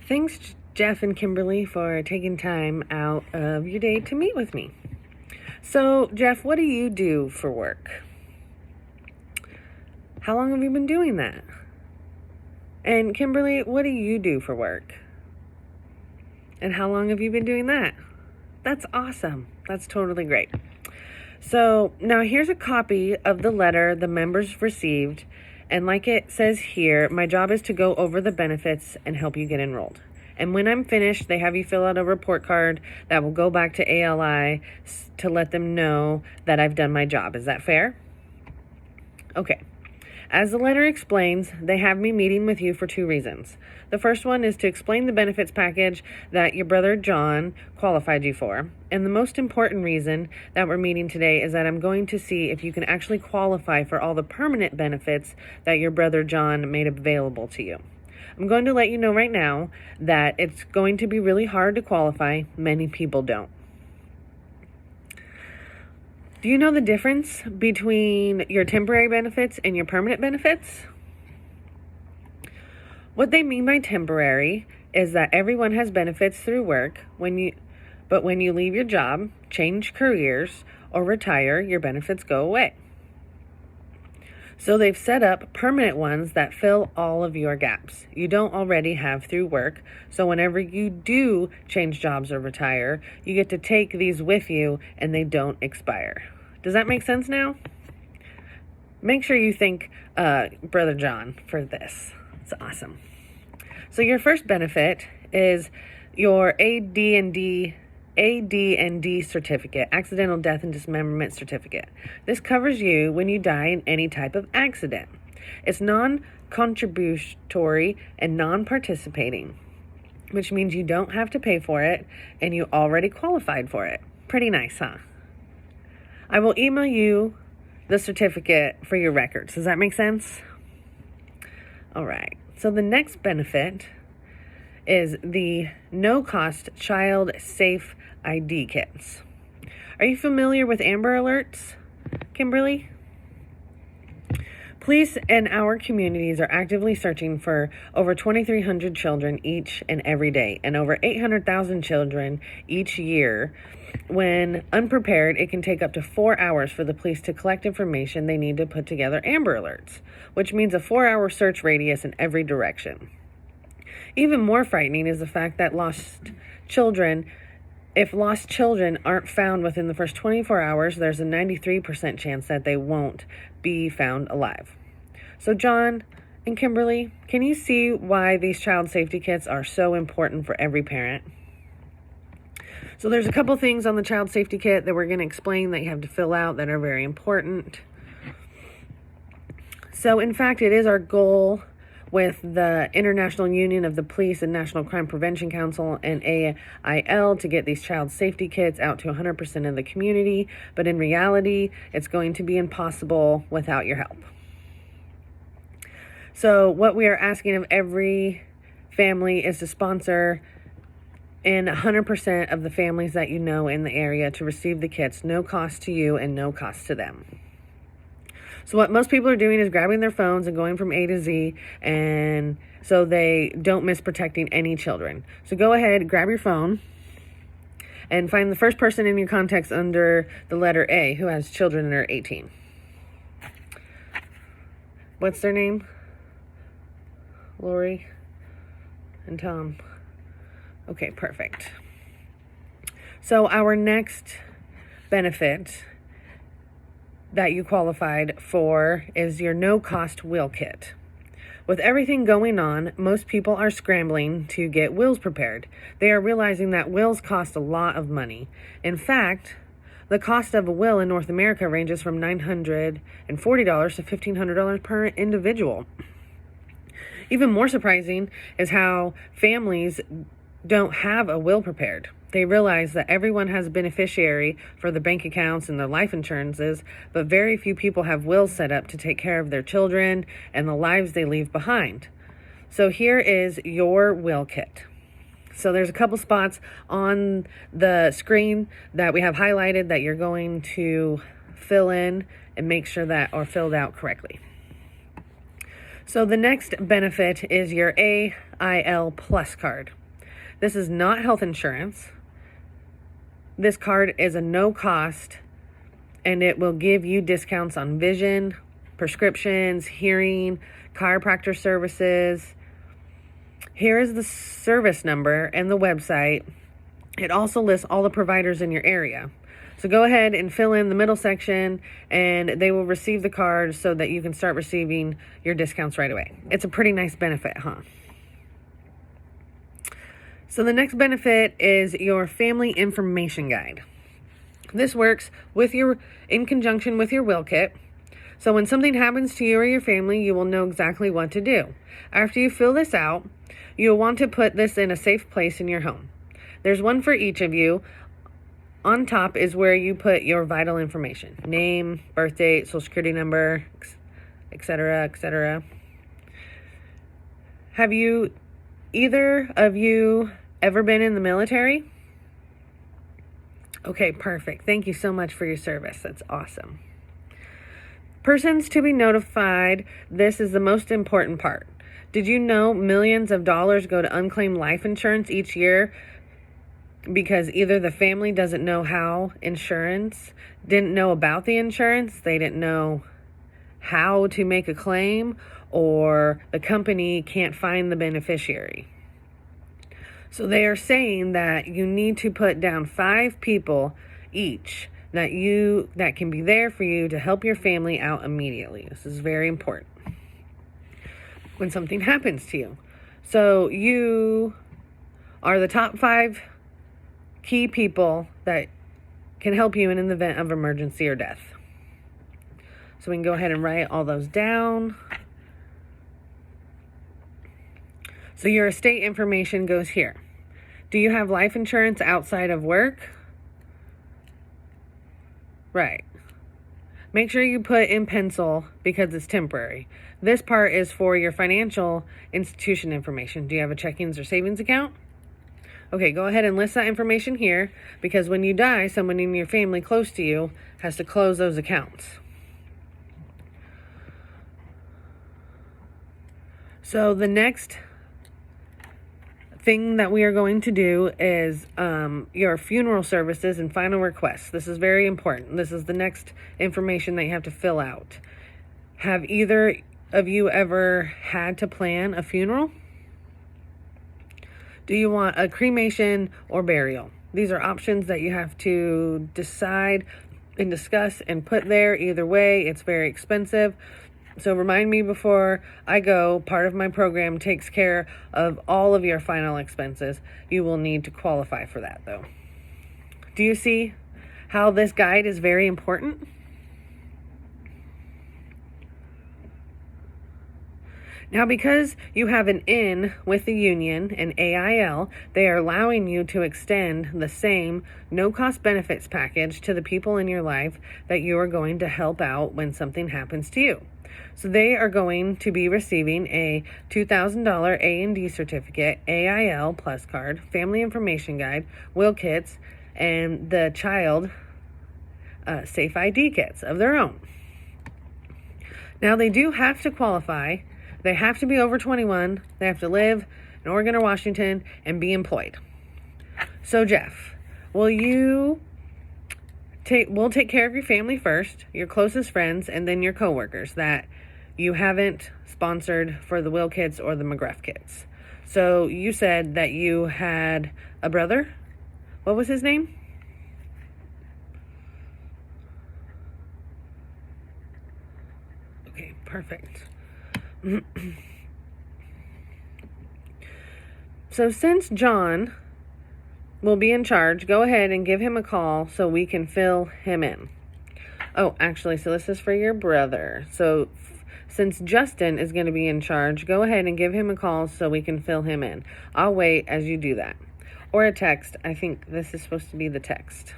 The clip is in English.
Thanks, Jeff and Kimberly, for taking time out of your day to meet with me. So, Jeff, what do you do for work? How long have you been doing that? And Kimberly, what do you do for work? And how long have you been doing that? That's awesome. That's totally great. So now here's a copy of the letter the members received. And like it says here, my job is to go over the benefits and help you get enrolled. And when I'm finished, they have you fill out a report card that will go back to ALI to let them know that I've done my job. Is that fair? Okay. As the letter explains, they have me meeting with you for two reasons. The first one is to explain the benefits package that your brother John qualified you for. And the most important reason that we're meeting today is that I'm going to see if you can actually qualify for all the permanent benefits that your brother John made available to you. I'm going to let you know right now that it's going to be really hard to qualify. Many people don't. Do you know the difference between your temporary benefits and your permanent benefits? What they mean by temporary is that everyone has benefits through work but when you leave your job, change careers, or retire, your benefits go away. So they've set up permanent ones that fill all of your gaps you don't already have through work. So whenever you do change jobs or retire, you get to take these with you and they don't expire. Does that make sense now? Make sure you thank Brother John for this. It's awesome. So your first benefit is your AD&D certificate, accidental death and dismemberment certificate. This covers you when you die in any type of accident. It's non-contributory and non-participating, which means you don't have to pay for it and you already qualified for it. Pretty nice, huh? I will email you the certificate for your records. Does that make sense? All right. So the next benefit is the no-cost child safe ID kits. Are you familiar with Amber Alerts, Kimberly? Police in our communities are actively searching for over 2,300 children each and every day, and over 800,000 children each year. When unprepared, it can take up to 4 hours for the police to collect information they need to put together Amber Alerts, which means a 4-hour search radius in every direction. Even more frightening is the fact that if lost children aren't found within the first 24 hours, there's a 93% chance that they won't be found alive. So John and Kimberly, can you see why these child safety kits are so important for every parent? So there's a couple things on the child safety kit that we're going to explain that you have to fill out that are very important. So in fact, it is our goal with the International Union of the Police and National Crime Prevention Council and AIL to get these child safety kits out to 100% of the community. But in reality, it's going to be impossible without your help. So what we are asking of every family is to sponsor in 100% of the families that you know in the area to receive the kits, no cost to you and no cost to them. So what most people are doing is grabbing their phones and going from A to Z, and so they don't miss protecting any children. So go ahead, grab your phone, and find the first person in your contacts under the letter A who has children that are 18. What's their name? Lori and Tom. Okay, perfect. So our next benefit that you qualified for is your no-cost will kit. With everything going on, most people are scrambling to get wills prepared. They are realizing that wills cost a lot of money. In fact, the cost of a will in North America ranges from $940 to $1,500 per individual. Even more surprising is how families don't have a will prepared. They realize that everyone has a beneficiary for the bank accounts and their life insurances, but very few people have wills set up to take care of their children and the lives they leave behind. So here is your will kit. So there's a couple spots on the screen that we have highlighted that you're going to fill in and make sure that are filled out correctly. So the next benefit is your AIL Plus card. This is not health insurance. This card is a no cost, and it will give you discounts on vision, prescriptions, hearing, chiropractor services. Here is the service number and the website. It also lists all the providers in your area. So go ahead and fill in the middle section, and they will receive the card so that you can start receiving your discounts right away. It's a pretty nice benefit, huh? So the next benefit is your family information guide. This works in conjunction with your will kit. So when something happens to you or your family, you will know exactly what to do. After you fill this out, you'll want to put this in a safe place in your home. There's one for each of you. On top is where you put your vital information: name, birth date, social security number, etc., etc. Have either of you ever been in the military? Okay, perfect. Thank you so much for your service. That's awesome. Persons to be notified. This is the most important part. Did you know millions of dollars go to unclaimed life insurance each year because either the family doesn't know didn't know about the insurance, they didn't know how to make a claim, or the company can't find the beneficiary? So they are saying that you need to put down 5 people each that can be there for you to help your family out immediately. This is very important when something happens to you. So you are the top 5 key people that can help you in the event of emergency or death. So we can go ahead and write all those down. So your estate information goes here. Do you have life insurance outside of work? Right. Make sure you put in pencil because it's temporary. This part is for your financial institution information. Do you have a checkings or savings account? Okay, go ahead and list that information here, because when you die, someone in your family close to you has to close those accounts. So the next thing that we are going to do is your funeral services and final requests. This is very important. This is the next information that you have to fill out. Have either of you ever had to plan a funeral? Do you want a cremation or burial? These are options that you have to decide and discuss and put there. Either way, it's very expensive. So remind me before I go. Part of my program takes care of all of your final expenses. You will need to qualify for that, though. Do you see how this guide is very important? Now, because you have an N with the union, an AIL, they are allowing you to extend the same no-cost benefits package to the people in your life that you are going to help out when something happens to you. So they are going to be receiving a $2,000 A&D certificate, AIL Plus card, family information guide, will kits, and the child safe ID kits of their own. Now, they do have to qualify. They have to be over 21. They have to live in Oregon or Washington and be employed. So, Jeff, we'll take care of your family first, your closest friends, and then your coworkers that you haven't sponsored for the will kits or the McGruff kits. So you said that you had a brother. What was his name? Okay, perfect. So since John will be in charge, go ahead and give him a call so we can fill him in. Oh, actually, so this is for your brother. So since Justin is going to be in charge, go ahead and give him a call so we can fill him in. I'll wait as you do that. Or a text. I think this is supposed to be the text.